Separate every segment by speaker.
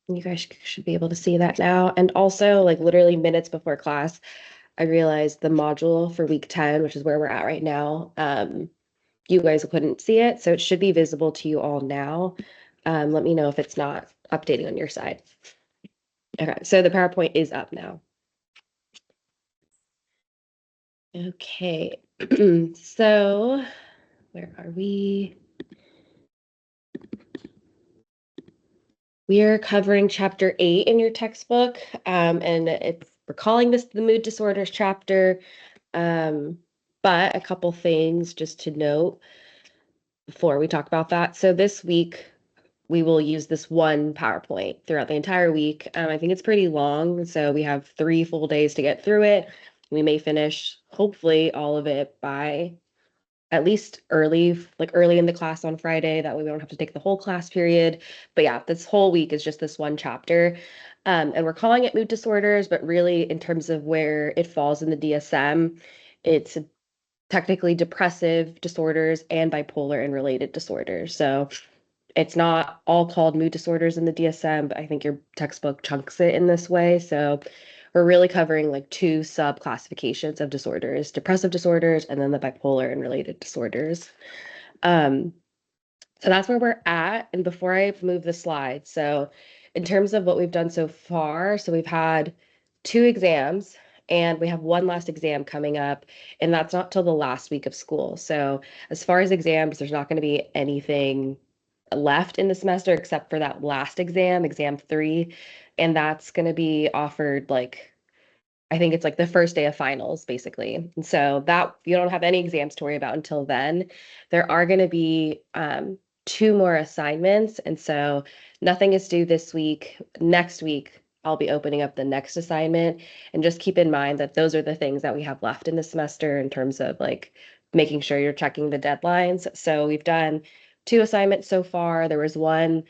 Speaker 1: You guys should be able to see that now. And also, like literally minutes before class, I realized the module for week 10, which is where we're at right now, you guys couldn't see it, so it should be visible to you all now. Let me know if it's not updating on your side. Okay, so the PowerPoint is up now. Okay, so where are we? We are covering chapter 8 in your textbook, and we're calling this the mood disorders chapter. Um, but a couple things just to note before we talk about that. So this week we will use this one PowerPoint throughout the entire week. I think it's pretty long, so we have 3 full days to get through it. We may finish, hopefully, all of it by at least early, like early in the class on Friday. That way we don't have to take the whole class period. But yeah, this whole week is just this one chapter. And we're calling it mood disorders, but really in terms of where it falls in the DSM, it's technically depressive disorders and bipolar and related disorders. So it's not all called mood disorders in the DSM, but I think your textbook chunks it in this way. So we're really covering like two sub classifications of disorders, depressive disorders, and then the bipolar and related disorders. Um, so that's where we're at. And before I move the slide, so in terms of what we've done so far, so we've had 2 exams and we have one last exam coming up, and that's not till the last week of school. So as far as exams, there's not going to be anything left in the semester except for that last exam, exam 3, and that's going to be offered like I think it's like the first day of finals, basically. And so that you don't have any exams to worry about until then. There are going to be 2 more assignments. And so nothing is due this week. Next week, I'll be opening up the next assignment. And just keep in mind that those are the things that we have left in the semester in terms of like making sure you're checking the deadlines. So we've done 2 assignments so far. There was one,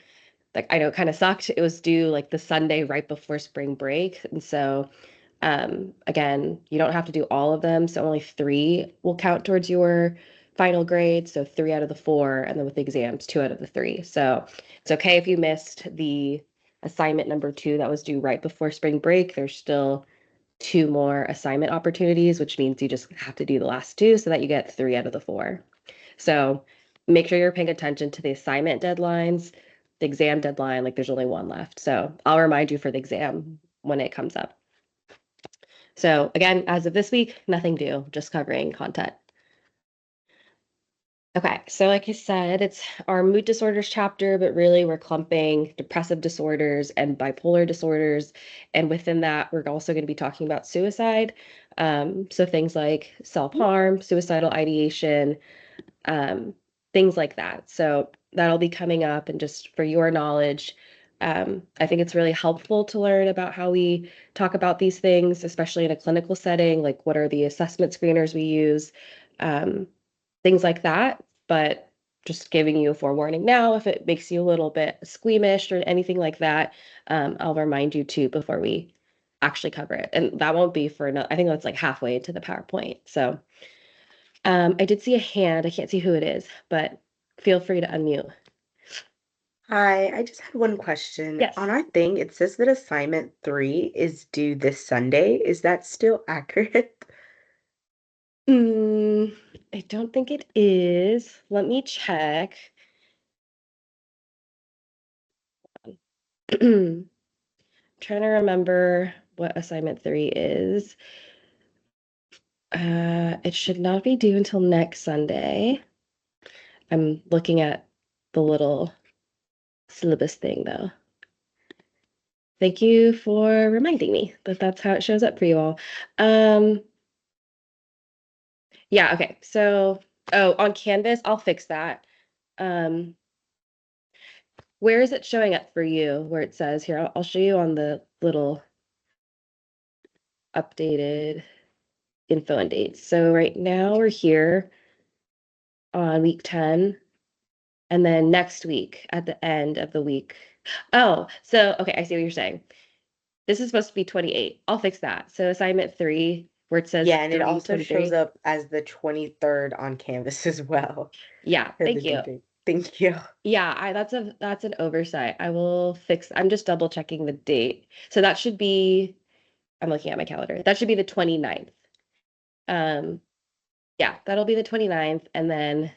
Speaker 1: like, I know it kind of sucked. It was due like the Sunday right before spring break. And so again, you don't have to do all of them, so only 3 will count towards your final grade. So 3 out of the 4, and then with the exams, 2 out of the 3. So it's okay if you missed the assignment number 2 that was due right before spring break. There's still 2 more assignment opportunities, which means you just have to do the last 2 so that you get 3 out of the 4. So make sure you're paying attention to the assignment deadlines, the exam deadline, like there's only one left. So I'll remind you for the exam when it comes up. So again, as of this week, nothing due, just covering content. Okay, so like I said, it's our mood disorders chapter, but really we're clumping depressive disorders and bipolar disorders. And within that, we're also going to be talking about suicide. So things like self-harm, suicidal ideation, um, things like that. So that'll be coming up. And just for your knowledge, I think it's really helpful to learn about how we talk about these things, especially in a clinical setting, like what are the assessment screeners we use, um, things like that. But just giving you a forewarning now, if it makes you a little bit squeamish or anything like that, I'll remind you too before we actually cover it. And that won't be for another, I think that's like halfway into the PowerPoint. So I did see a hand. I can't see who it is, but feel free to unmute.
Speaker 2: Hi, I just had one question.
Speaker 1: Yes.
Speaker 2: On our thing, it says that assignment 3 is due this Sunday. Is that still accurate?
Speaker 1: Mm, I don't think it is. Let me check. Trying to remember what assignment 3 is. It should not be due until next Sunday. I'm looking at the little syllabus thing though. Thank you for reminding me that that's how it shows up for you all. Um, yeah, okay. So, oh, on Canvas, I'll fix that. Um, where is it showing up for you? Where it says here, I'll show you on the little updated info and dates. So right now we're here on week 10, and then next week at the end of the week. Oh, so okay, I see what you're saying. This is supposed to be 28. I'll fix that. So assignment 3, where it says
Speaker 2: Yeah, and it also shows
Speaker 1: 3/23.
Speaker 2: up as the 23rd on Canvas as well
Speaker 1: Yeah,
Speaker 2: for the
Speaker 1: thank
Speaker 2: due
Speaker 1: you.
Speaker 2: date. Thank you.
Speaker 1: Yeah, that's an oversight. I will fix. I'm just double checking the date. So that should be, I'm looking at my calendar. That should be the 29th. Um, yeah, that'll be the 29th, and then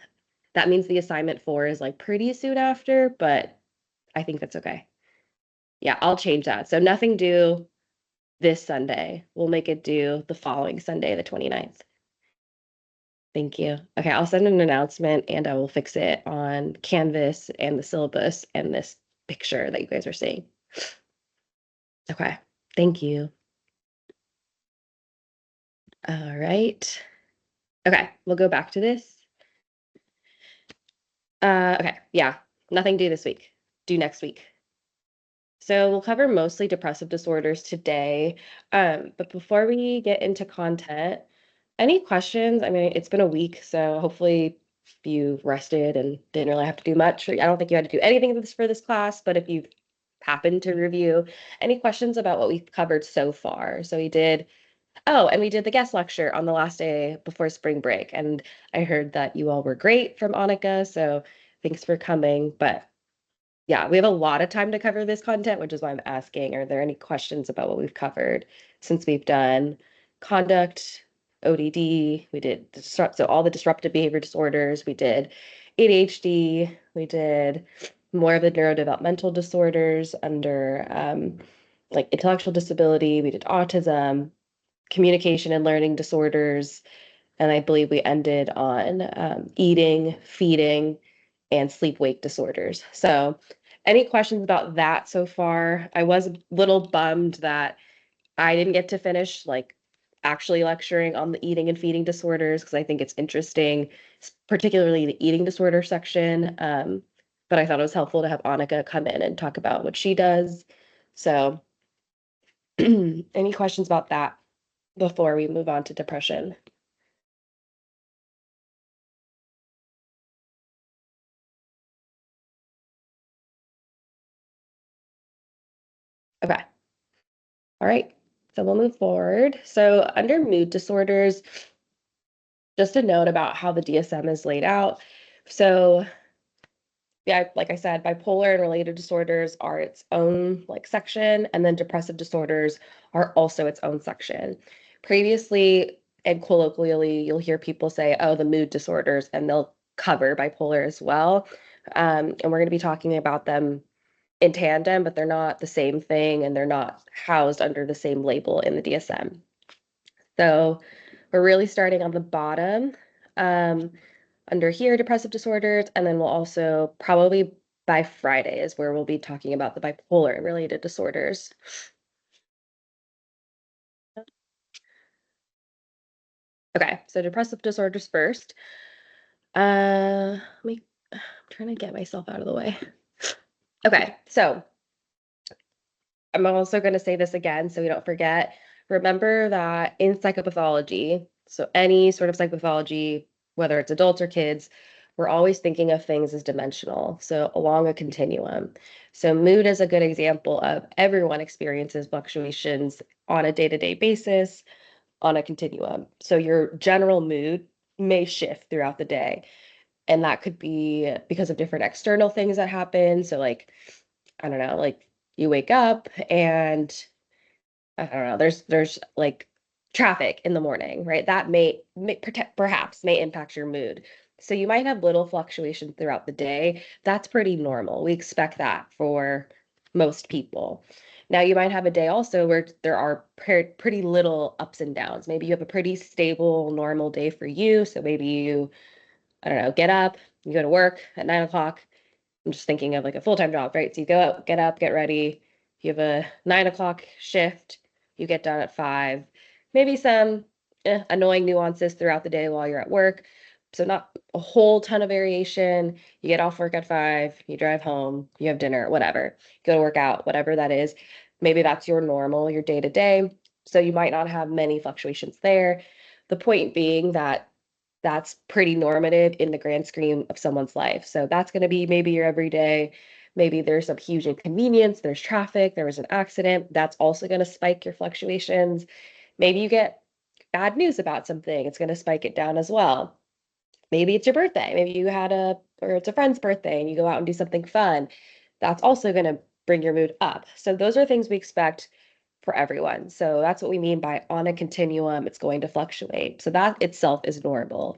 Speaker 1: that means the assignment 4 is like pretty soon after, but I think that's okay. Yeah, I'll change that. So nothing due this Sunday. We'll make it due the following Sunday, the 29th. Thank you. Okay, I'll send an announcement and I will fix it on Canvas and the syllabus and this picture that you guys are seeing. Okay, thank you. All right. Okay, we'll go back to this. Okay, yeah, nothing due this week. Due next week. So we'll cover mostly depressive disorders today. But before we get into content, any questions? I mean, it's been a week, so hopefully you rested and didn't really have to do much. I don't think you had to do anything for this class, but if you've happened to review, any questions about what we've covered so far? So we did, oh, and we did the guest lecture on the last day before spring break. And I heard that you all were great from Annika, so thanks for coming. But yeah, we have a lot of time to cover this content, which is why I'm asking, are there any questions about what we've covered since we've done conduct, ODD, we did so all the disruptive behavior disorders, we did ADHD, we did more of the neurodevelopmental disorders under like intellectual disability, we did autism, communication and learning disorders, and I believe we ended on eating, feeding, and sleep-wake disorders. So any questions about that so far? I was a little bummed that I didn't get to finish like actually lecturing on the eating and feeding disorders because I think it's interesting, particularly the eating disorder section. But I thought it was helpful to have Annika come in and talk about what she does. So any questions about that before we move on to depression? Okay. All right. So we'll move forward. So under mood disorders, just a note about how the DSM is laid out. So yeah, like I said, bipolar and related disorders are its own like section, and then depressive disorders are also its own section. Previously and colloquially, you'll hear people say, oh, the mood disorders, and they'll cover bipolar as well. And we're going to be talking about them in tandem, but they're not the same thing and they're not housed under the same label in the DSM. So we're really starting on the bottom. Um, under here, depressive disorders, and then we'll also probably by Friday is where we'll be talking about the bipolar related disorders. Okay, so depressive disorders first. I'm trying to get myself out of the way. Okay, so I'm also going to say this again so we don't forget. Remember that in psychopathology, so any sort of psychopathology, whether it's adults or kids, we're always thinking of things as dimensional, so along a continuum. So mood is a good example of everyone experiences fluctuations on a day-to-day basis on a continuum. So your general mood may shift throughout the day, and that could be because of different external things that happen. So like, I don't know, like you wake up and I don't know, there's like traffic in the morning, right? That may perhaps may impact your mood. So you might have little fluctuations throughout the day. That's pretty normal. We expect that for most people. Now you might have a day also where there are pretty little ups and downs. Maybe you have a pretty stable, normal day for you. So maybe you, I don't know, get up, you go to work at 9 o'clock. I'm just thinking of like a full-time job, right? So you go out, get up, get ready. You have a 9 o'clock shift. You get done at 5. Maybe some annoying nuances throughout the day while you're at work. So not a whole ton of variation. You get off work at 5, you drive home, you have dinner, whatever. Go to work out, whatever that is. Maybe that's your normal, your day to day. So you might not have many fluctuations there. The point being that that's pretty normative in the grand scheme of someone's life. So that's going to be maybe your everyday. Maybe there's some huge inconvenience, there's traffic, there was an accident. That's also going to spike your fluctuations. Maybe you get bad news about something, it's going to spike it down as well. Maybe it's your birthday. Maybe you had or it's a friend's birthday and you go out and do something fun. That's also going to bring your mood up. So those are things we expect for everyone. So that's what we mean by on a continuum, it's going to fluctuate. So that itself is normal.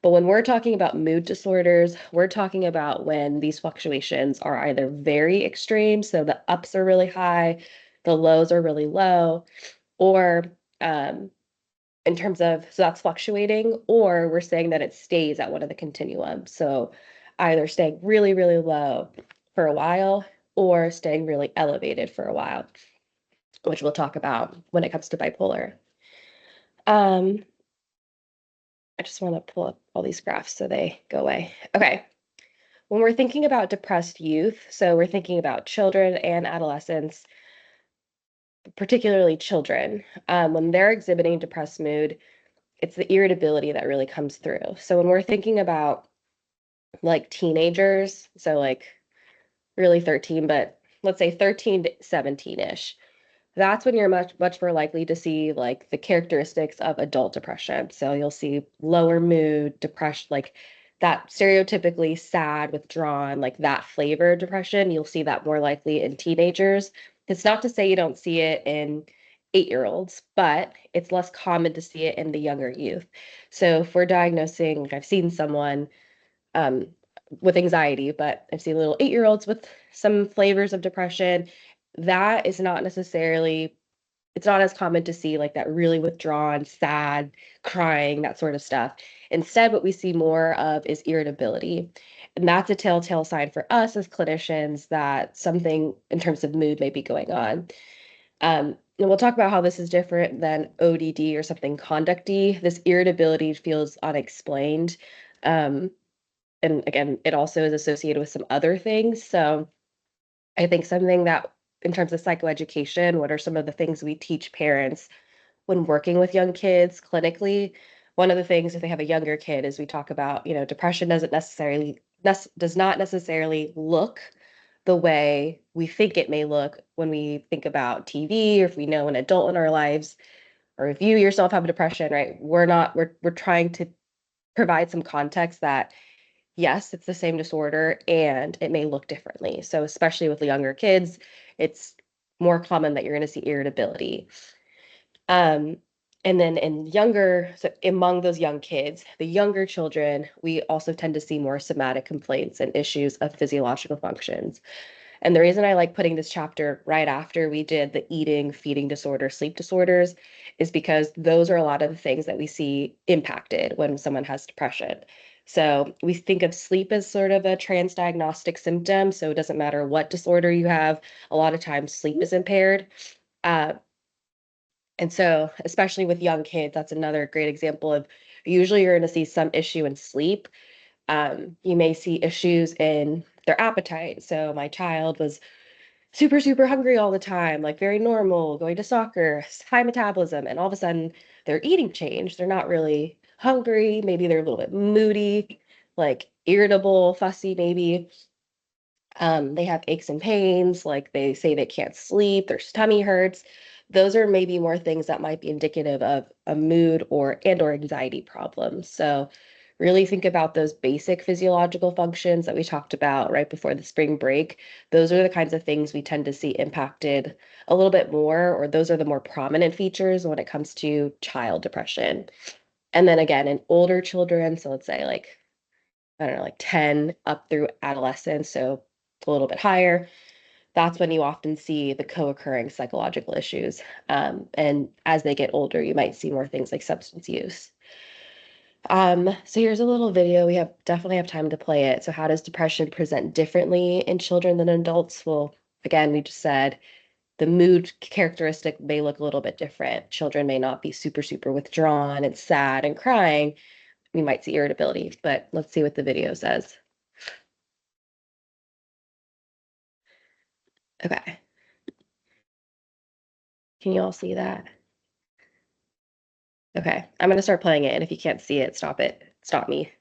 Speaker 1: But when we're talking about mood disorders, we're talking about when these fluctuations are either very extreme, so the ups are really high, the lows are really low, or um, in terms of, so that's fluctuating, or we're saying that it stays at one of the continuums. So either staying really, really low for a while or staying really elevated for a while, which we'll talk about when it comes to bipolar. Um, I just want to pull up all these graphs so they go away. Okay. When we're thinking about depressed youth, so we're thinking about children and adolescents, particularly children, when they're exhibiting depressed mood, it's the irritability that really comes through. So when we're thinking about like teenagers, so like really 13, but let's say 13 to 17-ish, that's when you're much more likely to see like the characteristics of adult depression. So you'll see lower mood, depression, like that stereotypically sad, withdrawn, like that flavor of depression. You'll see that more likely in teenagers. It's not to say you don't see it in 8-year-olds, but it's less common to see it in the younger youth. So if we're diagnosing, like I've seen someone um, with anxiety, but I've seen little 8-year-olds with some flavors of depression. That is not necessarily, it's not as common to see like that really withdrawn, sad, crying, that sort of stuff. Instead, what we see more of is irritability. And that's a telltale sign for us as clinicians that something in terms of mood may be going on. And we'll talk about how this is different than ODD or something conducty. This irritability feels unexplained. Um, and again, it also is associated with some other things. So I think something that in terms of psychoeducation, what are some of the things we teach parents when working with young kids clinically? One of the things if they have a younger kid is we talk about, depression does not necessarily look the way we think it may look when we think about TV or if we know an adult in our lives or if you yourself have a depression, right? We're trying to provide some context that yes, it's the same disorder and it may look differently. So, especially with the younger kids, it's more common that you're going to see irritability. Um, and then so among those young kids, the younger children, we also tend to see more somatic complaints and issues of physiological functions. And the reason I like putting this chapter right after we did the eating, feeding disorder, sleep disorders is because those are a lot of the things that we see impacted when someone has depression. So we think of sleep as sort of a transdiagnostic symptom. So it doesn't matter what disorder you have, a lot of times sleep is impaired. Uh, and so, especially with young kids, that's another great example of usually you're going to see some issue in sleep. You may see issues in their appetite. So my child was super, super hungry all the time, like very normal, going to soccer, high metabolism, and all of a sudden their eating changed. They're not really hungry. Maybe they're a little bit moody, like irritable, fussy, maybe. They have aches and pains, like they say they can't sleep, their tummy hurts. Those are maybe more things that might be indicative of a mood or anxiety problem. So really think about those basic physiological functions that we talked about right before the spring break. Those are the kinds of things we tend to see impacted a little bit more, or those are the more prominent features when it comes to child depression. And then again, in older children, so let's say like I don't know, like 10 up through adolescence, so a little bit higher, that's when you often see the co-occurring psychological issues. And as they get older, you might see more things like substance use. So here's a little video. We definitely have time to play it. So how does depression present differently in children than adults? Well, again, we just said the mood characteristic may look a little bit different. Children may not be super, super withdrawn and sad and crying. We might see irritability, but let's see what the video says. Okay. Can you all see that? Okay. I'm going to start playing it. And if you can't see it, stop it. Stop me.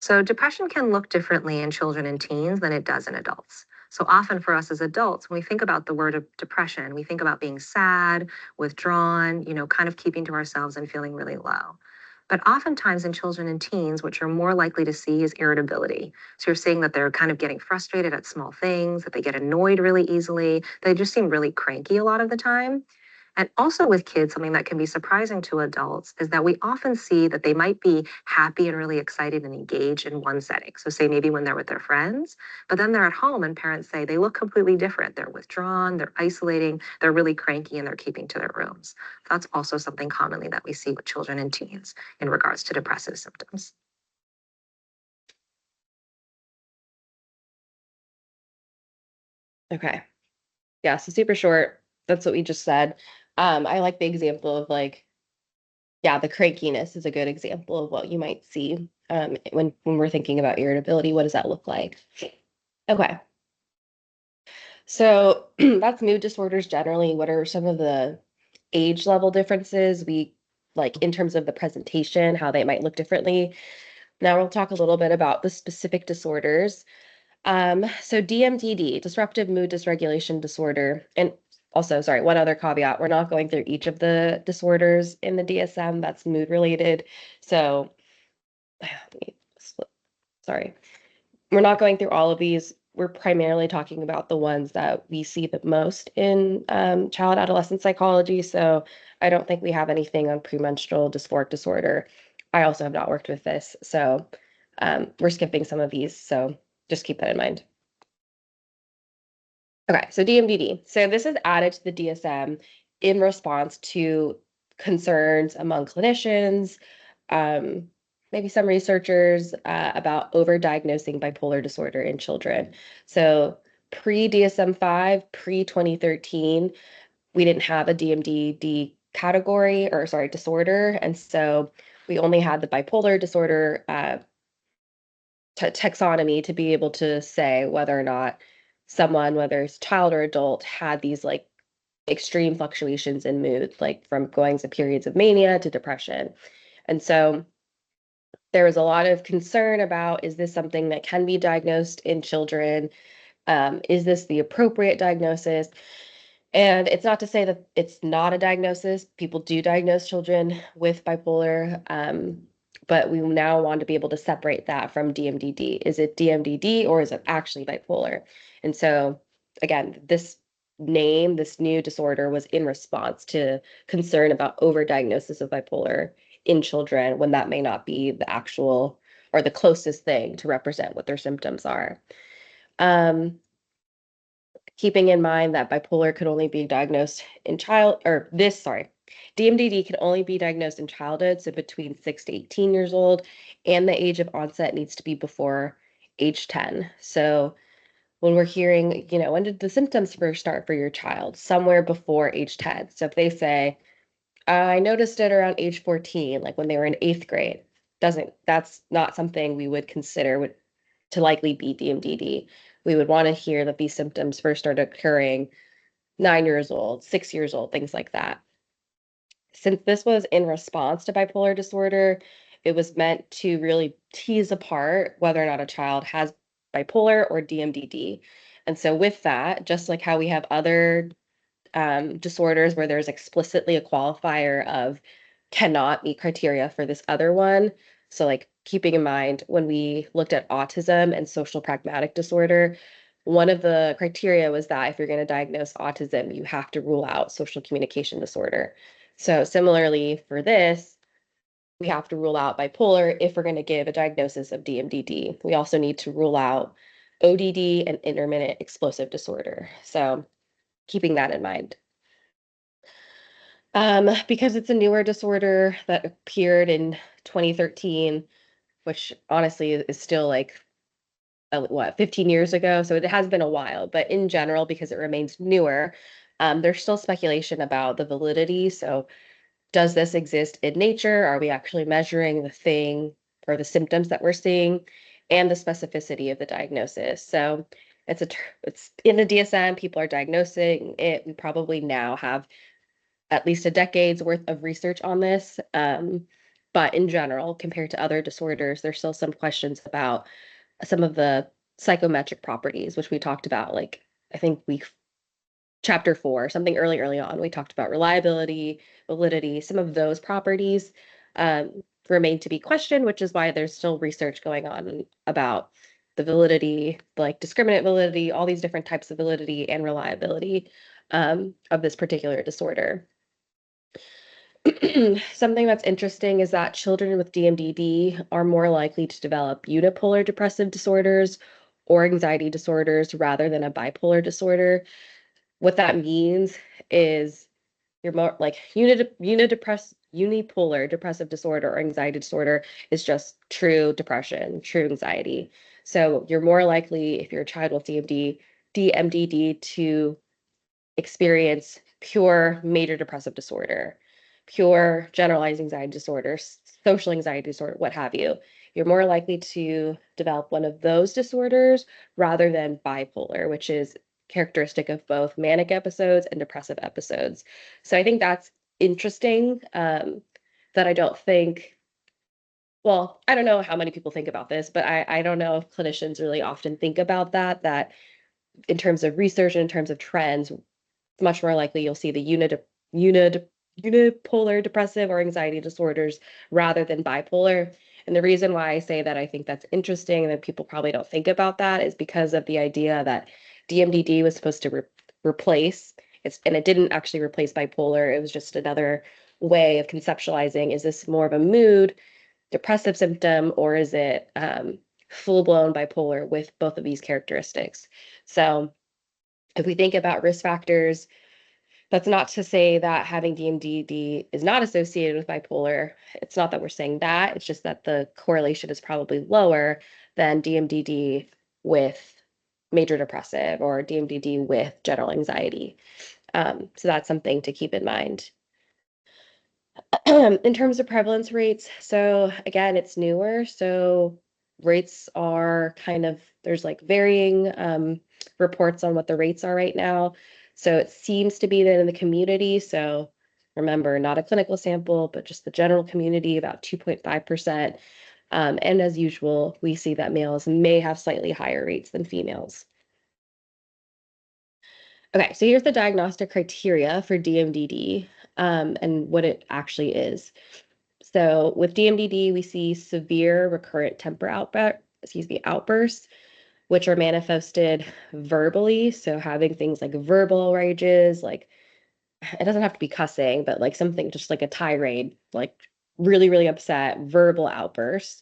Speaker 3: So depression can look differently in children and teens than it does in adults. So often for us as adults, when we think about the word of depression, we think about being sad, withdrawn, kind of keeping to ourselves and feeling really low. But oftentimes in children and teens, what you're more likely to see is irritability. So you're seeing that they're kind of getting frustrated at small things, that they get annoyed really easily. They just seem really cranky a lot of the time. And also with kids, something that can be surprising to adults is that we often see that they might be happy and really excited and engaged in one setting. So, say maybe when they're with their friends, but then they're at home and parents say they look completely different. They're withdrawn, they're isolating, they're really cranky, and they're keeping to their rooms. That's also something commonly that we see with children and teens in regards to depressive symptoms.
Speaker 1: Okay. Yeah, so super short. That's what we just said. I like the example of like, yeah, the crankiness is a good example of what you might see when we're thinking about irritability. What does that look like? Okay. So that's mood disorders generally. What are some of the age level differences we like in terms of the presentation, how they might look differently? Now we'll talk a little bit about the specific disorders. So DMDD, disruptive mood dysregulation disorder, and also, sorry, one other caveat, we're not going through each of the disorders in the DSM that's mood related. So, sorry, we're not going through all of these. We're primarily talking about the ones that we see the most in child adolescent psychology. So I don't think we have anything on premenstrual dysphoric disorder. I also have not worked with this. So we're skipping some of these. So just keep that in mind. Okay, so DMDD. So this is added to the DSM in response to concerns among clinicians, um, maybe some researchers about overdiagnosing bipolar disorder in children. So pre-DSM-5, pre-2013, we didn't have a DMDD category or sorry, disorder. And so we only had the bipolar disorder taxonomy to be able to say whether or not someone, whether it's child or adult, had these like extreme fluctuations in mood, like from going to periods of mania to depression. And so there was a lot of concern about, is this something that can be diagnosed in children? Is this the appropriate diagnosis? And it's not to say that it's not a diagnosis. People do diagnose children with bipolar, but we now want to be able to separate that from DMDD. Is it DMDD or is it actually bipolar? And so, again, this name, this new disorder was in response to concern about overdiagnosis of bipolar in children when that may not be the actual or the closest thing to represent what their symptoms are. Um, Keeping in mind that bipolar could only be diagnosed in DMDD can only be diagnosed in childhood, so between 6 to 18 years old, and the age of onset needs to be before age 10. So when we're hearing, when did the symptoms first start for your child? Somewhere before age 10. So if they say, I noticed it around age 14, like when they were in 8th grade, that's not something we would consider to likely be DMDD. We would want to hear that these symptoms first started occurring 9 years old, 6 years old, things like that. Since this was in response to bipolar disorder, it was meant to really tease apart whether or not a child has bipolar or DMDD. And so, with that, just like how we have other disorders where there's explicitly a qualifier of cannot meet criteria for this other one. So, like keeping in mind when we looked at autism and social pragmatic disorder, one of the criteria was that if you're going to diagnose autism, you have to rule out social communication disorder. So, similarly for this, we have to rule out bipolar if we're going to give a diagnosis of DMDD. We also need to rule out ODD and intermittent explosive disorder. So, keeping that in mind. Because it's a newer disorder that appeared in 2013, which honestly is still like, 15 years ago? So it has been a while, but in general, because it remains newer, there's still speculation about the validity. So does this exist in nature? Are we actually measuring the thing or the symptoms that we're seeing and the specificity of the diagnosis? So it's in the DSM, people are diagnosing it. We probably now have at least a decade's worth of research on this. But in general, compared to other disorders, there's still some questions about some of the psychometric properties, which we talked about, like, I think chapter 4, something early on, we talked about reliability, validity, some of those properties remain to be questioned, which is why there's still research going on about the validity, like discriminant validity, all these different types of validity and reliability of this particular disorder. Something that's interesting is that children with DMDD are more likely to develop unipolar depressive disorders or anxiety disorders rather than a bipolar disorder. What that means is you're more like unipolar depressive disorder or anxiety disorder is just true depression, true anxiety. So you're more likely, if you're a child with DMDD, to experience pure major depressive disorder, pure generalized anxiety disorder, social anxiety disorder, what have you. You're more likely to develop one of those disorders rather than bipolar, which is characteristic of both manic episodes and depressive episodes. So I think that's interesting, that I don't think, well, I don't know how many people think about this, but I don't know if clinicians really often think about that in terms of research and in terms of trends, much more likely you'll see the unipolar depressive or anxiety disorders rather than bipolar. And the reason why I say that I think that's interesting and that people probably don't think about that is because of the idea that DMDD was supposed to replace and it didn't actually replace bipolar. It was just another way of conceptualizing, is this more of a mood depressive symptom or is it full-blown bipolar with both of these characteristics? So if we think about risk factors, that's not to say that having DMDD is not associated with bipolar. It's not that we're saying that. It's just that the correlation is probably lower than DMDD with major depressive or DMDD with general anxiety. So that's something to keep in mind. In terms of prevalence rates, so again, it's newer. So rates are kind of, there's like varying reports on what the rates are right now. So it seems to be that in the community, so remember, not a clinical sample, but just the general community, about 2.5%. And as usual, we see that males may have slightly higher rates than females. Okay, so here's the diagnostic criteria for DMDD and what it actually is. So with DMDD, we see severe recurrent temper outbursts, which are manifested verbally. So having things like verbal rages, like it doesn't have to be cussing, but like something just like a tirade, like really, really upset, verbal outbursts.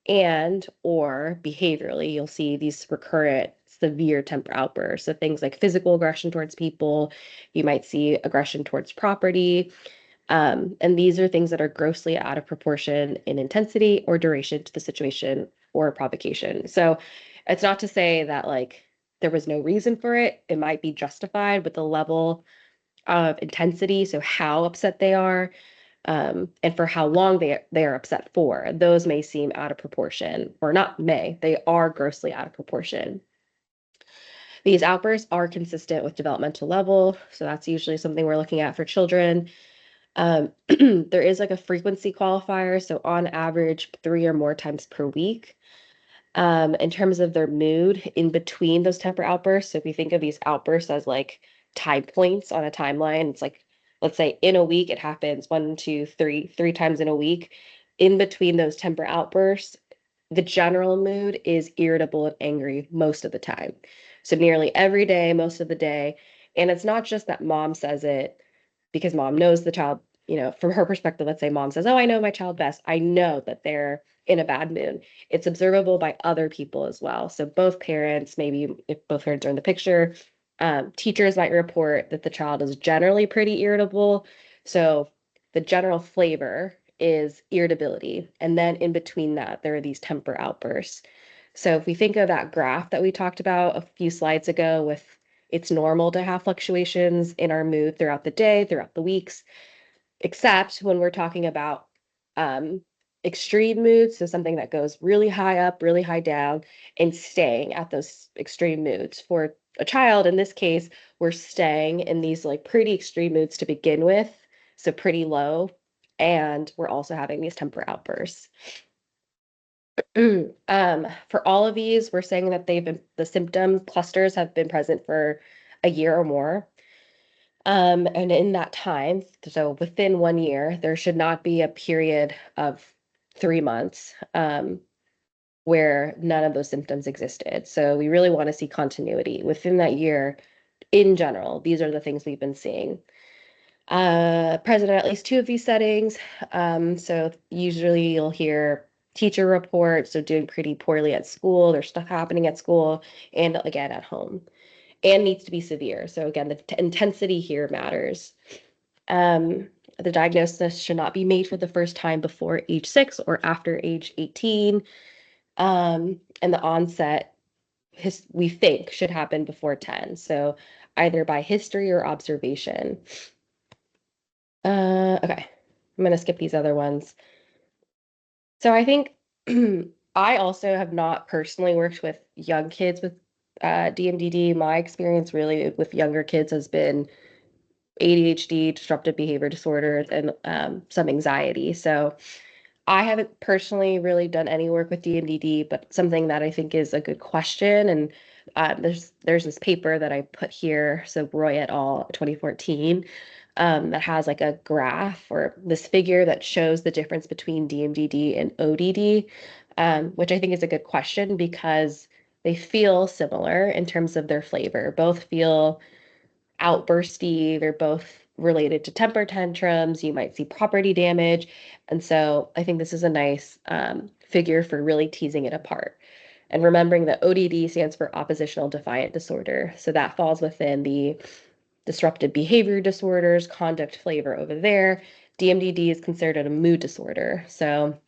Speaker 1: And or behaviorally, you'll see these recurrent severe temper outbursts. So things like physical aggression towards people, you might see aggression towards property. And these are things that are grossly out of proportion in intensity or duration to the situation or provocation. So it's not to say that like there was no reason for it. It might be justified with the level of intensity, so how upset they are, and for how long they are upset for. Those may seem out of proportion, or not may, they are grossly out of proportion. These outbursts are consistent with developmental level, so that's usually something we're looking at for children. There is like a frequency qualifier, so on average, 3 or more times per week. In terms of their mood in between those temper outbursts, so if you think of these outbursts as like time points on a timeline, it's like, let's say in a week, it happens 1, 2, 3, 3 times in a week. In between those temper outbursts, the general mood is irritable and angry most of the time. So nearly every day, most of the day. And it's not just that mom says it because mom knows the child, from her perspective, let's say mom says, "Oh, I know my child best." I know that they're in a bad mood. It's observable by other people as well. So both parents, maybe if both parents are in the picture, teachers might report that the child is generally pretty irritable. So the general flavor is irritability. And then in between that, there are these temper outbursts. So if we think of that graph that we talked about a few slides ago with it's normal to have fluctuations in our mood throughout the day, throughout the weeks, except when we're talking about um, extreme moods, so something that goes really high up, really high down, and staying at those extreme moods. For a child, in this case, we're staying in these like pretty extreme moods to begin with, so pretty low, and we're also having these temper outbursts. For all of these, we're saying that the symptom clusters have been present for a year or more. And in that time, so within 1 year, there should not be a period of 3 months where none of those symptoms existed. So we really want to see continuity within that year. In general, these are the things we've been seeing. Present in at least two of these settings. So usually you'll hear teacher reports, so doing pretty poorly at school, there's stuff happening at school, and again at home. And needs to be severe. So again, the intensity here matters. The diagnosis should not be made for the first time before age 6 or after age 18. And the onset, we think, should happen before 10. So either by history or observation. Okay, I'm gonna skip these other ones. So I think I also have not personally worked with young kids with DMDD. My experience really with younger kids has been ADHD, disruptive behavior disorders, and some anxiety. So I haven't personally really done any work with DMDD, but something that I think is a good question. And there's this paper that I put here, so Roy et al. 2014, that has like a graph or this figure that shows the difference between DMDD and ODD, which I think is a good question because they feel similar in terms of their flavor. Both feel outbursty. They're both related to temper tantrums. You might see property damage. And so I think this is a nice figure for really teasing it apart. And remembering that ODD stands for oppositional defiant disorder. So that falls within the disruptive behavior disorders, conduct flavor over there. DMDD is considered a mood disorder. So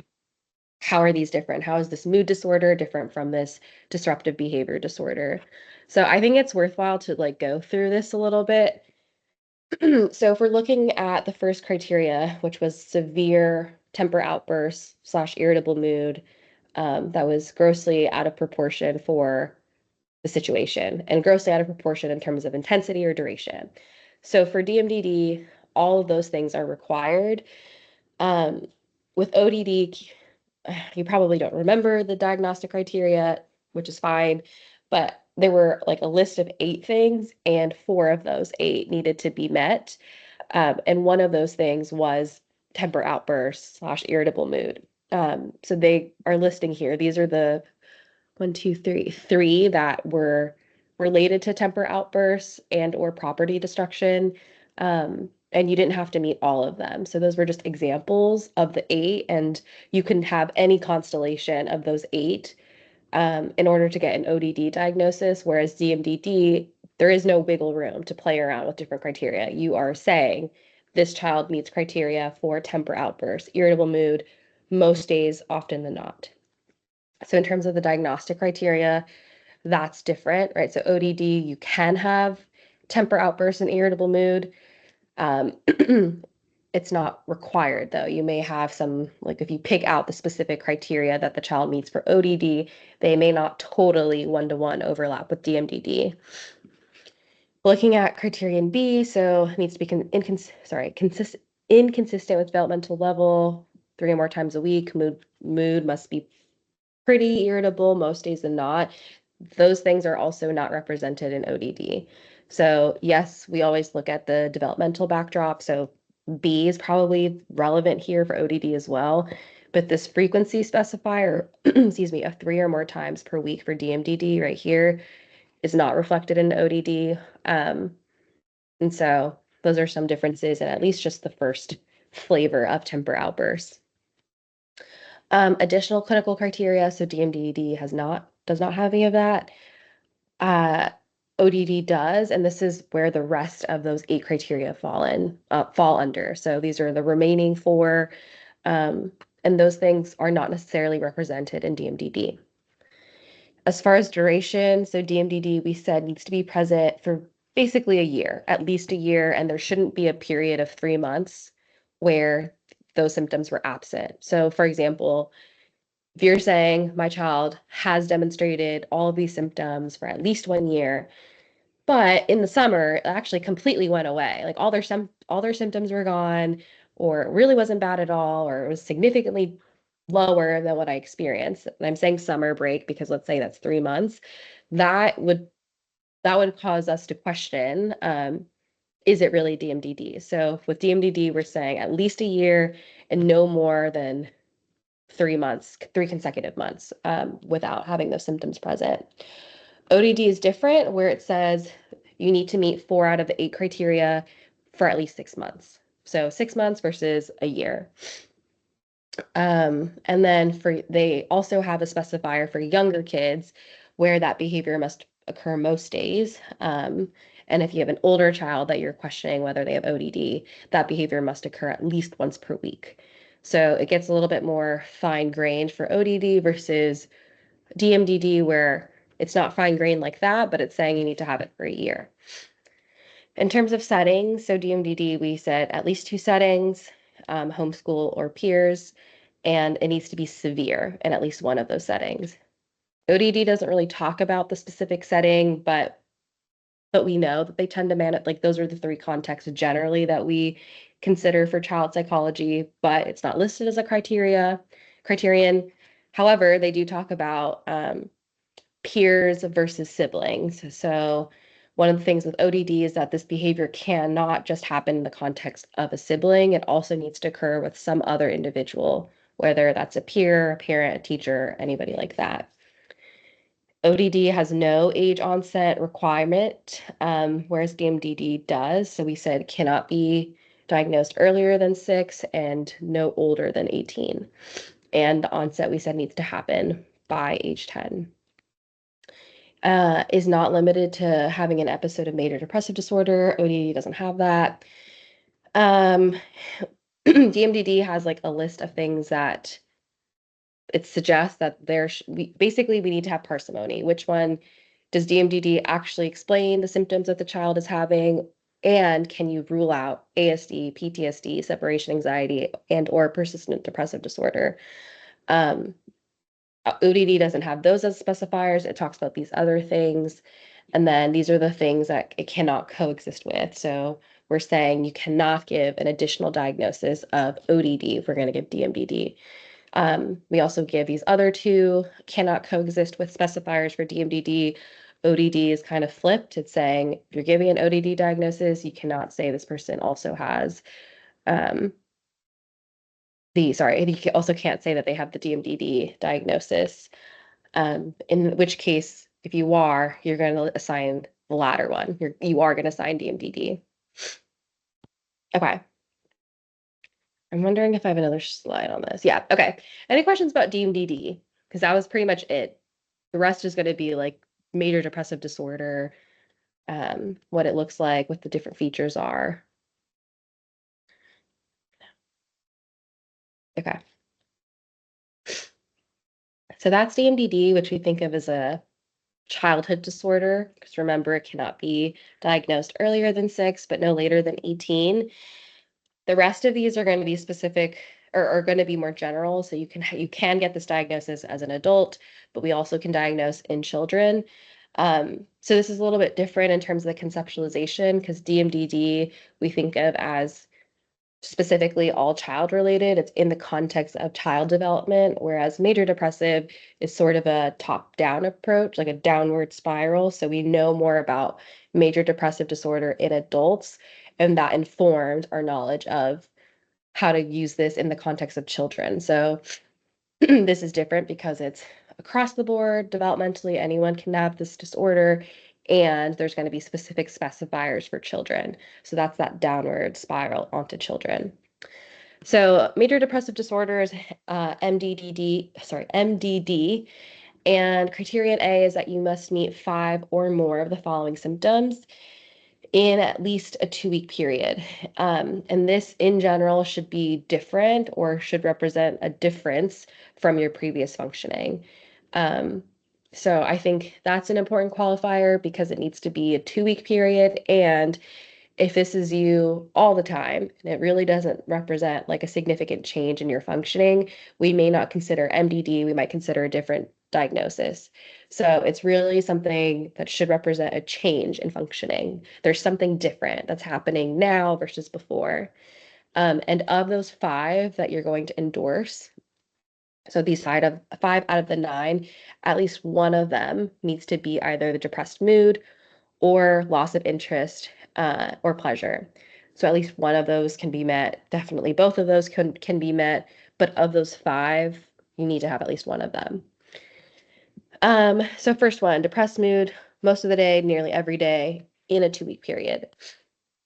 Speaker 1: how are these different? How is this mood disorder different from this disruptive behavior disorder? So I think it's worthwhile to like go through this a little bit. So if we're looking at the first criteria, which was severe temper outbursts / irritable mood, that was grossly out of proportion for the situation and grossly out of proportion in terms of intensity or duration. So for DMDD, all of those things are required. With ODD, you probably don't remember the diagnostic criteria, which is fine, but there were like a list of 8 things, and 4 of those 8 needed to be met. And one of those things was temper outbursts / irritable mood. So they are listing here. These are the 1, 2, 3 that were related to temper outbursts and or property destruction. And you didn't have to meet all of them. So those were just examples of the 8, and you can have any constellation of those 8 in order to get an ODD diagnosis, whereas DMDD, there is no wiggle room to play around with different criteria. You are saying this child meets criteria for temper outbursts, irritable mood, most days, often than not. So in terms of the diagnostic criteria, that's different, right? So ODD, you can have temper outbursts and irritable mood. It's not required though. You may have some, like if you pick out the specific criteria that the child meets for ODD, they may not totally one-to-one overlap with DMDD. Looking at criterion B, so it needs to be inconsistent with developmental level, 3 or more times a week. Mood must be pretty irritable most days than not. Those things are also not represented in ODD. So yes, we always look at the developmental backdrop. So B is probably relevant here for ODD as well. But this frequency specifier, excuse me, of 3 or more times per week for DMDD right here is not reflected in ODD. And so those are some differences in at least just the first flavor of temper outbursts. Additional clinical criteria, so DMDD does not have any of that. ODD does, and this is where the rest of those 8 criteria fall under. So these are the remaining 4, and those things are not necessarily represented in DMDD. As far as duration, so DMDD we said needs to be present for basically a year, at least a year, and there shouldn't be a period of 3 months where those symptoms were absent. So for example, if you're saying my child has demonstrated all of these symptoms for at least 1 year, but in the summer, it actually completely went away. Like all their symptoms were gone, or it really wasn't bad at all, or it was significantly lower than what I experienced, and I'm saying summer break because let's say that's 3 months, that would cause us to question, is it really DMDD? So with DMDD, we're saying at least a year and no more than 3 months, 3 consecutive months, without having those symptoms present. ODD is different, where it says you need to meet 4 out of the 8 criteria for at least 6 months. So 6 months versus a year. And then they also have a specifier for younger kids where that behavior must occur most days. And if you have an older child that you're questioning whether they have ODD, that behavior must occur at least once per week. So it gets a little bit more fine-grained for ODD versus DMDD, where it's not fine-grained like that, but it's saying you need to have it for a year. In terms of settings, so DMDD, we said at least 2 settings, homeschool or peers, and it needs to be severe in at least one of those settings. ODD doesn't really talk about the specific setting, but we know that they tend to manage, like those are the 3 contexts generally that we consider for child psychology, but it's not listed as a criterion. However, they do talk about peers versus siblings. So one of the things with ODD is that this behavior cannot just happen in the context of a sibling. It also needs to occur with some other individual, whether that's a peer, a parent, a teacher, anybody like that. ODD has no age onset requirement, whereas DMDD does. So we said cannot be diagnosed earlier than 6 and no older than 18. And the onset we said needs to happen by age 10. Is not limited to having an episode of major depressive disorder. ODD doesn't have that. DMDD has like a list of things that it suggests that basically we need to have parsimony. Which one does DMDD actually explain the symptoms that the child is having? And can you rule out ASD, PTSD, separation anxiety, and or persistent depressive disorder? ODD doesn't have those as specifiers. It talks about these other things. And then these are the things that it cannot coexist with. So we're saying you cannot give an additional diagnosis of ODD if we're going to give DMDD. We also give these other 2 cannot coexist with specifiers for DMDD. ODD is kind of flipped. It's saying if you're giving an ODD diagnosis, you cannot say this person also has you also can't say that they have the DMDD diagnosis. In which case, if you are, you're going to assign the latter one. You are going to assign DMDD. Okay. I'm wondering if I have another slide on this. Yeah, okay. Any questions about DMDD? Because that was pretty much it. The rest is going to be like major depressive disorder, what it looks like, what the different features are. Okay. So that's DMDD, which we think of as a childhood disorder, because remember, it cannot be diagnosed earlier than 6, but no later than 18. The rest of these are going to be specific or are going to be more general. So you can get this diagnosis as an adult, but we also can diagnose in children. So this is a little bit different in terms of the conceptualization, because DMDD we think of as specifically all child related. It's in the context of child development, whereas major depressive is sort of a top down approach, like a downward spiral. So we know more about major depressive disorder in adults, and that informed our knowledge of how to use this in the context of children. So this is different because it's across the board, developmentally, anyone can have this disorder, and there's going to be specific specifiers for children. So that's that downward spiral onto children. So major depressive disorders, MDD, and criterion A is that you must meet 5 or more of the following symptoms in at least a 2-week period. And this in general should be different or should represent a difference from your previous functioning. So I think that's an important qualifier because it needs to be a 2-week period. And if this is you all the time and it really doesn't represent like a significant change in your functioning, we may not consider MDD, we might consider a different diagnosis. So it's really something that should represent a change in functioning. There's something different that's happening now versus before. And of those 5 that you're going to endorse, So these 5 out of the 9, at least one of them needs to be either the depressed mood or loss of interest or pleasure. So at least one of those can be met. Definitely both of those can be met, but of those 5, you need to have at least one of them. So first one, depressed mood, most of the day, nearly every day in a 2-week period.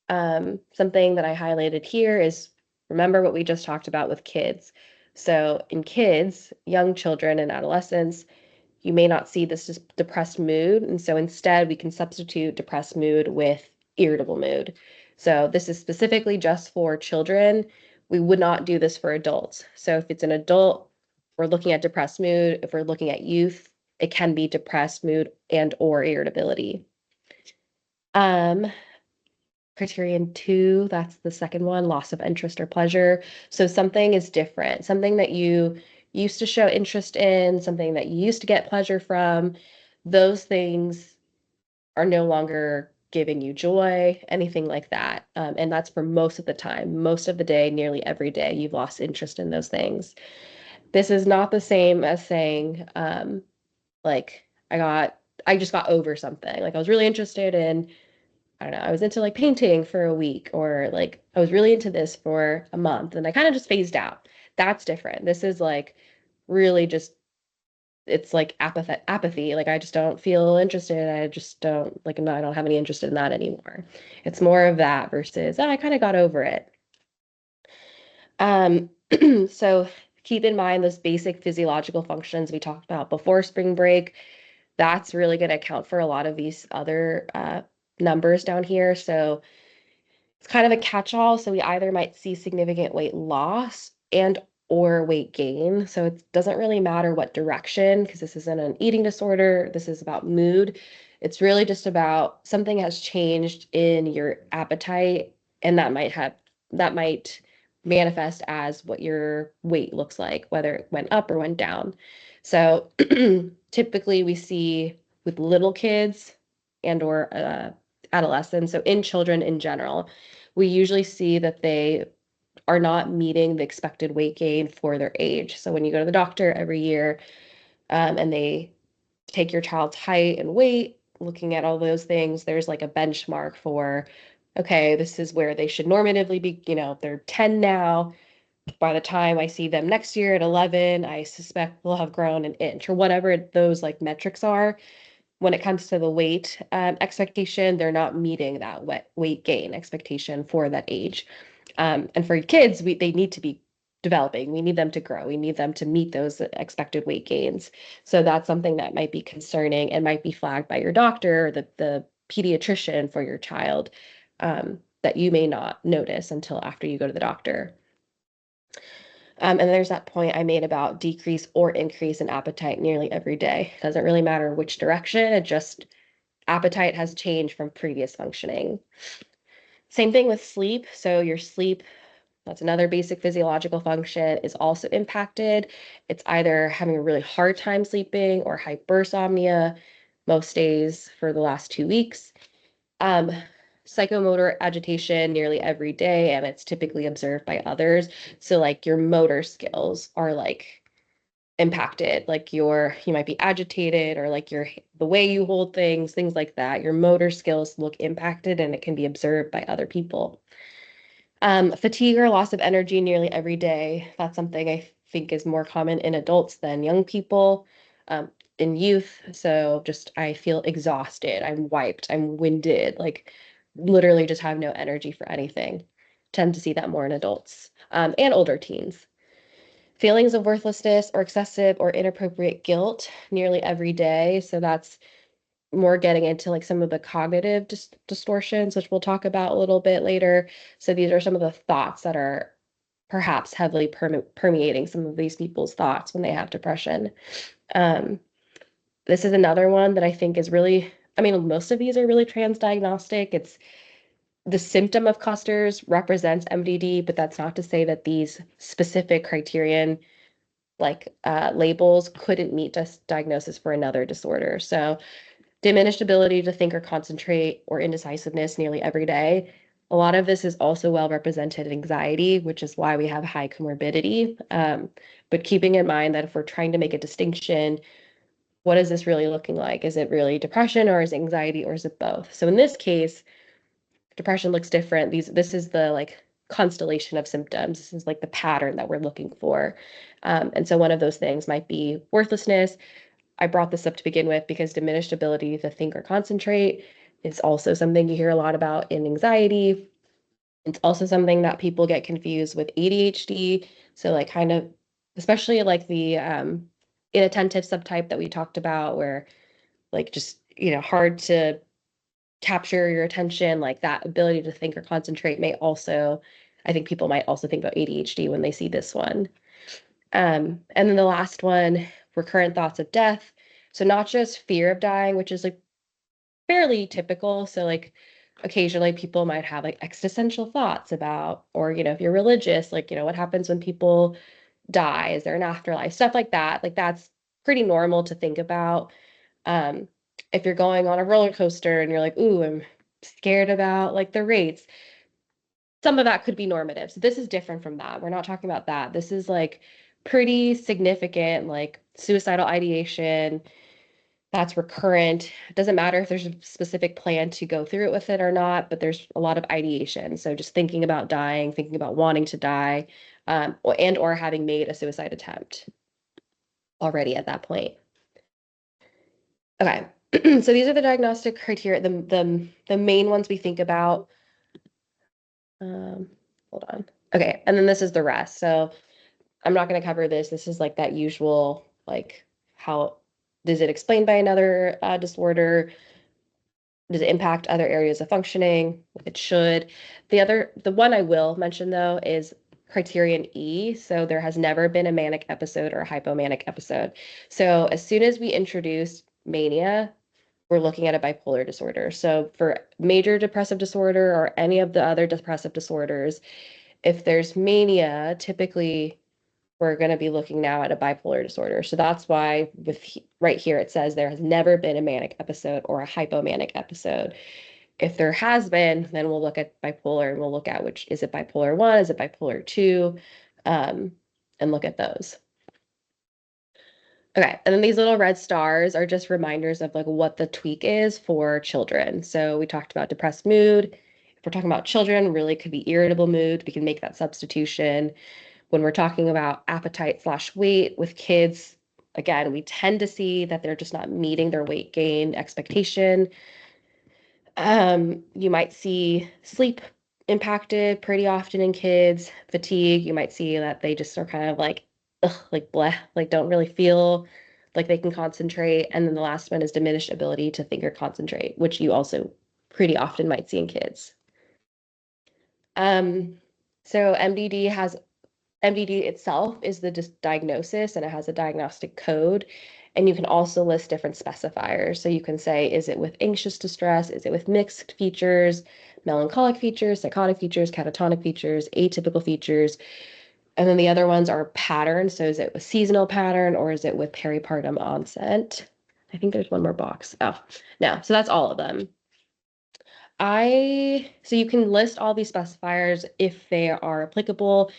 Speaker 1: Something that I highlighted here is remember what we just talked about with kids. So in kids, young children and adolescents, you may not see this depressed mood. And so instead, we can substitute depressed mood with irritable mood. So this is specifically just for children. We would not do this for adults. So if it's an adult, we're looking at depressed mood. If we're looking at youth, it can be depressed mood and or irritability. Criterion 2, that's the second one, loss of interest or pleasure. So something is different, something that you used to show interest in, something that you used to get pleasure from, those things are no longer giving you joy, anything like that. And that's for most of the time, most of the day, nearly every day, you've lost interest in those things. This is not the same as saying, like, I just got over something. Like I was really interested in, I don't know, I was into like painting for a week, or like I was really into this for a month and I kind of just phased out. That's different. This is like really just, it's like apathy. Like I just don't feel interested. I just don't like, no, I don't have any interest in that anymore. It's more of that versus, I kind of got over it. Um, so keep in mind those basic physiological functions we talked about before spring break. That's really going to account for a lot of these other numbers down here. So it's kind of a catch-all. So we either might see significant weight loss and or weight gain. So it doesn't really matter what direction, because this isn't an eating disorder. This is about mood. It's really just about something has changed in your appetite, and that might manifest as what your weight looks like, whether it went up or went down. So typically we see with little kids and or adolescents, so in children in general, we usually see that they are not meeting the expected weight gain for their age. So when you go to the doctor every year, and they take your child's height and weight, looking at all those things, there's like a benchmark for, okay, this is where they should normatively be. They're 10 now. By the time I see them next year at 11, I suspect they'll have grown an inch, or whatever those like metrics are. When it comes to the weight expectation, they're not meeting that weight gain expectation for that age. And for kids, they need to be developing. We need them to grow. We need them to meet those expected weight gains. So that's something that might be concerning and might be flagged by your doctor, or the pediatrician for your child, that you may not notice until after you go to the doctor. And there's that point I made about decrease or increase in appetite nearly every day. It doesn't really matter which direction, it just appetite has changed from previous functioning. Same thing with sleep. So your sleep, that's another basic physiological function, is also impacted. It's either having a really hard time sleeping or hypersomnia most days for the last 2 weeks. Psychomotor agitation nearly every day, and it's typically observed by others. So like your motor skills are like impacted, like you might be agitated, or like the way you hold things like that. Your motor skills look impacted, and it can be observed by other people. Fatigue or loss of energy nearly every day. That's something I think is more common in adults than young people. In youth, so just I feel exhausted, I'm wiped, I'm winded, like literally just have no energy for anything. Tend to see that more in adults, and older teens. Feelings of worthlessness or excessive or inappropriate guilt nearly every day. So that's more getting into like some of the cognitive distortions, which we'll talk about a little bit later. So these are some of the thoughts that are perhaps heavily permeating some of these people's thoughts when they have depression. This is another one that I think is really, I mean, most of these are really transdiagnostic. It's the symptom of clusters represents MDD, but that's not to say that these specific criterion like labels couldn't meet diagnosis for another disorder. So diminished ability to think or concentrate or indecisiveness nearly every day. A lot of this is also well represented in anxiety, which is why we have high comorbidity. But keeping in mind that if we're trying to make a distinction, what is this really looking like? Is it really depression or is it anxiety or is it both? So in this case, depression looks different. This is the like constellation of symptoms. This is like the pattern that we're looking for. And so one of those things might be worthlessness. I brought this up to begin with because diminished ability to think or concentrate is also something you hear a lot about in anxiety. It's also something that people get confused with ADHD. So like kind of, especially like the inattentive subtype that we talked about, where like just, hard to capture your attention, like that ability to think or concentrate may also, I think people might also think about ADHD when they see this one. And then the last one, recurrent thoughts of death. So not just fear of dying, which is like fairly typical. So like occasionally people might have like existential thoughts about, or if you're religious, like, what happens when people die? Is there an afterlife? Stuff like that. Like that's pretty normal to think about. Um, if you're going on a roller coaster and you're like, ooh, I'm scared about like the rates, some of that could be normative. So this is different from that. We're not talking about that. This is like pretty significant, like suicidal ideation that's recurrent. It doesn't matter if there's a specific plan to go through it with it or not, but there's a lot of ideation. So just thinking about dying, thinking about wanting to die, or having made a suicide attempt already at that point. Okay, so these are the diagnostic criteria, the main ones we think about. Hold on. Okay, and then this is the rest. So I'm not going to cover this. This is like that usual, like how does it explained by another disorder? Does it impact other areas of functioning? It should. The one I will mention though is criterion E. So there has never been a manic episode or a hypomanic episode. So as soon as we introduce mania, we're looking at a bipolar disorder. So for major depressive disorder or any of the other depressive disorders, if there's mania, typically we're going to be looking now at a bipolar disorder. So that's why right here it says there has never been a manic episode or a hypomanic episode. If there has been, then we'll look at bipolar and we'll look at which is it bipolar 1, is it bipolar 2, and look at those. Okay, and then these little red stars are just reminders of like what the tweak is for children. So we talked about depressed mood. If we're talking about children, really could be irritable mood. We can make that substitution. When we're talking about appetite/weight with kids, again, we tend to see that they're just not meeting their weight gain expectation. You might see sleep impacted pretty often in kids, fatigue. You might see that they just are kind of like, ugh, like bleh, like don't really feel like they can concentrate. And then the last one is diminished ability to think or concentrate, which you also pretty often might see in kids. So MDD itself is the diagnosis and it has a diagnostic code. And you can also list different specifiers. So you can say, is it with anxious distress? Is it with mixed features, melancholic features, psychotic features, catatonic features, atypical features? And then the other ones are patterns. So is it a seasonal pattern or is it with peripartum onset? I think there's one more box. Oh, no. So that's all of them. So you can list all these specifiers if they are applicable.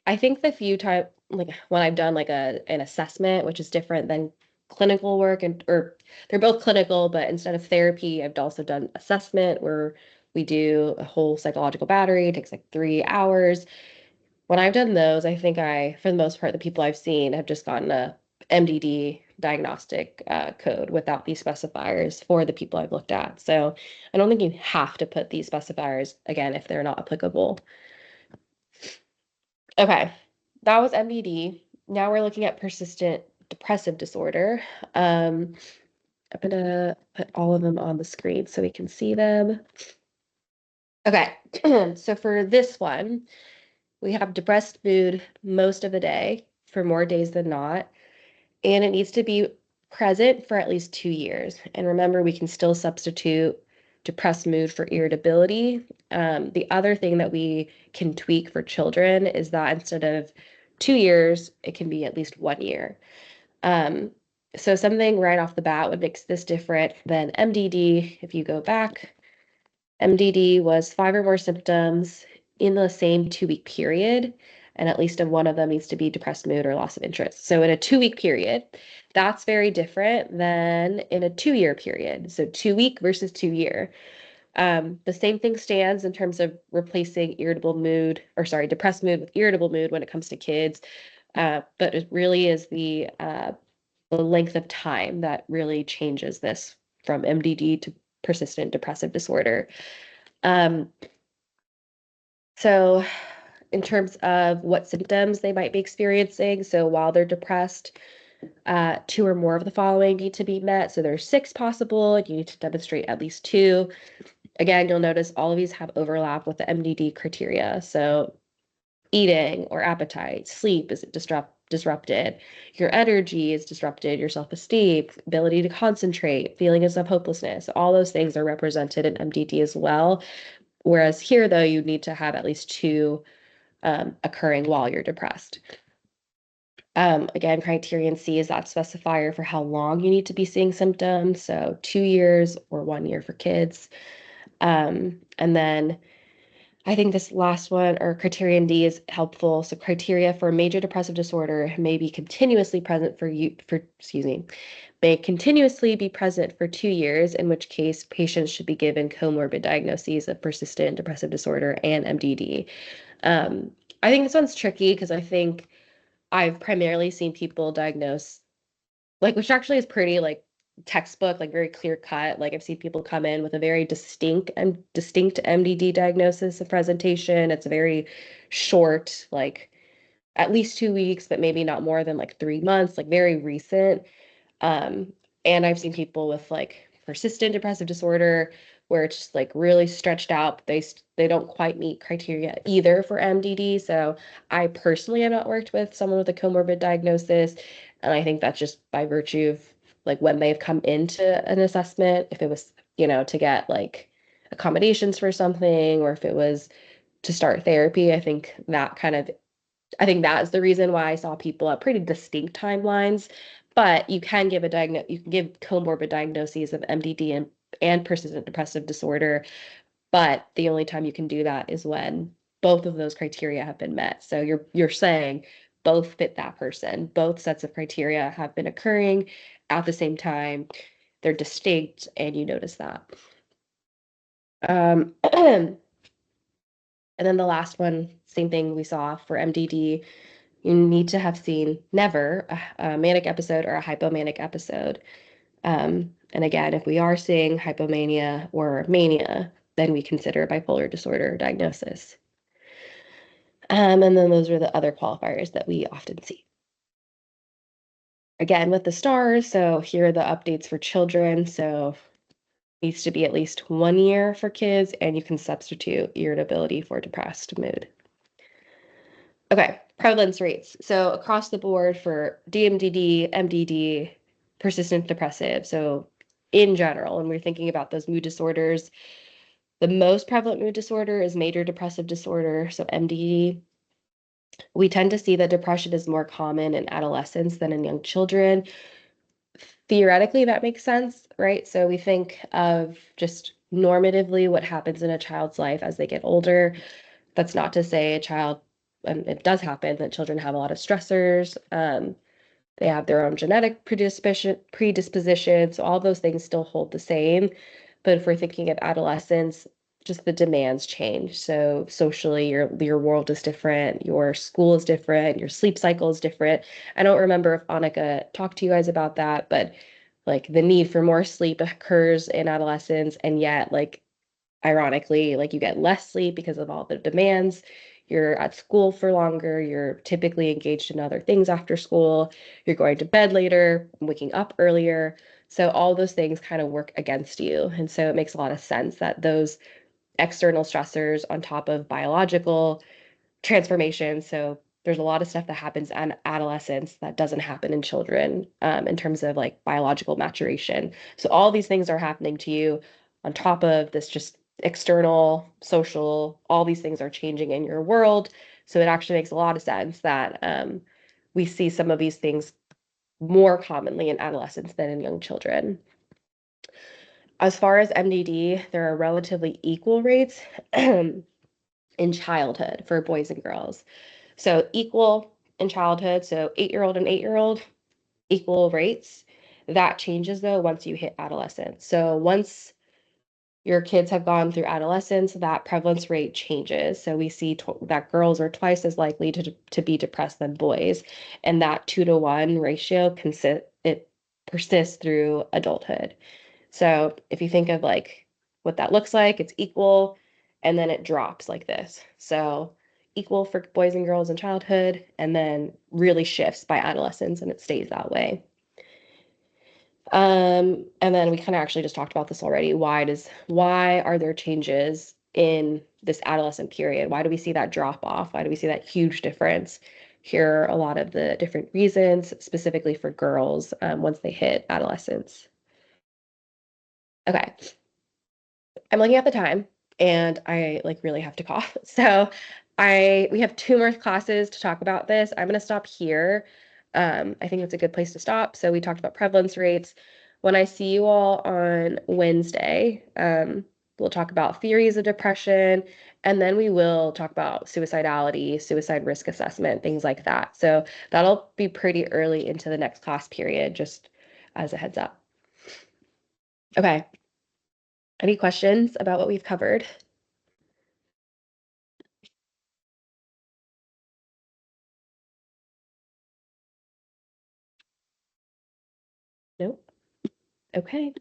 Speaker 1: I think the few time like when I've done like an assessment, which is different than clinical work or they're both clinical, but instead of therapy, I've also done assessment where we do a whole psychological battery. It takes like 3 hours. When I've done those, I think for the most part, the people I've seen have just gotten a MDD diagnostic code without these specifiers for the people I've looked at. So I don't think you have to put these specifiers again if they're not applicable. Okay, that was MDD. Now we're looking at persistent depressive disorder. I'm gonna put all of them on the screen so we can see them. Okay, so for this one, we have depressed mood most of the day for more days than not, and it needs to be present for at least 2 years. And remember, we can still substitute depressed mood for irritability. The other thing that we can tweak for children is that instead of 2 years, it can be at least 1 year. So something right off the bat what makes this different than MDD, if you go back, MDD was 5 or more symptoms in the same 2-week period, and at least one of them needs to be depressed mood or loss of interest. So in a 2-week period, that's very different than in a 2-year period. So 2-week versus 2-year. The same thing stands in terms of replacing depressed mood with irritable mood when it comes to kids. But it really is the length of time that really changes this from MDD to persistent depressive disorder. Um, so in terms of what symptoms they might be experiencing, so while they're depressed, 2 or more of the following need to be met. So there's 6 possible, and you need to demonstrate at least 2. Again, you'll notice all of these have overlap with the MDD criteria. So eating or appetite, sleep is disrupted, your energy is disrupted, your self-esteem, ability to concentrate, feelings of hopelessness, all those things are represented in MDD as well. Whereas here, though, you need to have at least 2 occurring while you're depressed. Again, criterion C is that specifier for how long you need to be seeing symptoms. So 2 years or 1 year for kids. And then I think this last one, or criterion D, is helpful. So criteria for major depressive disorder may be continuously present may continuously be present for 2 years, in which case patients should be given comorbid diagnoses of persistent depressive disorder and MDD. I think this one's tricky because I think I've primarily seen people diagnose, which actually is pretty textbook, very clear cut. I've seen people come in with a very distinct MDD diagnosis and presentation. It's a very short, at least 2 weeks, but maybe not more than 3 months, very recent. And I've seen people with persistent depressive disorder where it's just really stretched out. They don't quite meet criteria either for MDD. So I personally have not worked with someone with a comorbid diagnosis, and I think that's just by virtue of when they've come into an assessment, if it was to get accommodations for something, or if it was to start therapy. I think that is the reason why I saw people at pretty distinct timelines. But you can give comorbid diagnoses of MDD and persistent depressive disorder, but the only time you can do that is when both of those criteria have been met. So you're saying both fit that person. Both sets of criteria have been occurring at the same time. They're distinct, and you notice that. And then the last one, same thing we saw for MDD. You need to have seen never a manic episode or a hypomanic episode. And again, if we are seeing hypomania or mania, then we consider bipolar disorder diagnosis. And then those are the other qualifiers that we often see. Again, with the stars, so here are the updates for children. So needs to be at least 1 year for kids, and you can substitute irritability for depressed mood. Okay, prevalence rates. So across the board for DMDD, MDD, persistent depressive. So in general, when we're thinking about those mood disorders, the most prevalent mood disorder is major depressive disorder, so MDD. We tend to see that depression is more common in adolescents than in young children. Theoretically, that makes sense, right? So we think of just normatively what happens in a child's life as they get older. That's not to say and it does happen, that children have a lot of stressors. They have their own genetic predisposition, so all those things still hold the same. But if we're thinking of adolescence, just the demands change. So socially, your world is different, your school is different, your sleep cycle is different. I don't remember if Annika talked to you guys about that, but the need for more sleep occurs in adolescence, and yet ironically, you get less sleep because of all the demands. You're at school for longer, you're typically engaged in other things after school, you're going to bed later, waking up earlier. So all those things kind of work against you. And so it makes a lot of sense that those external stressors on top of biological transformation. So there's a lot of stuff that happens in adolescence that doesn't happen in children, in terms of biological maturation. So all these things are happening to you on top of this just external, social, all these things are changing in your world. So it actually makes a lot of sense that we see some of these things more commonly in adolescents than in young children. As far as MDD, there are relatively equal rates in childhood for boys and girls. So equal in childhood, so 8-year-old and 8-year-old, equal rates. That changes though once you hit adolescence. So once your kids have gone through adolescence, that prevalence rate changes. So we see that girls are twice as likely to be depressed than boys, and that 2-to-1 ratio it persists through adulthood. So if you think of like what that looks like, it's equal, and then it drops like this. So equal for boys and girls in childhood, and then really shifts by adolescence, and it stays that way. And then we kind of actually just talked about this already. Why are there changes in this adolescent period? Why do we see that drop off? Why do we see that huge difference? Here are a lot of the different reasons, specifically for girls, once they hit adolescence. Okay, I'm looking at the time and I like really have to cough. So we have 2 more classes to talk about this. I'm gonna stop here. I think it's a good place to stop. So we talked about prevalence rates. When I see you all on Wednesday, we'll talk about theories of depression, and then we will talk about suicidality, suicide risk assessment, things like that. So that'll be pretty early into the next class period, just as a heads up. Okay. Any questions about what we've covered? Nope. Okay.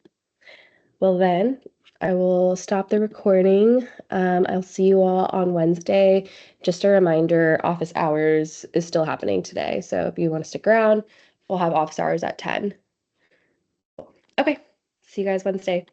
Speaker 1: Well, then I will stop the recording. I'll see you all on Wednesday. Just a reminder, office hours is still happening today. So if you want to stick around, we'll have office hours at 10. Okay. See you guys Wednesday.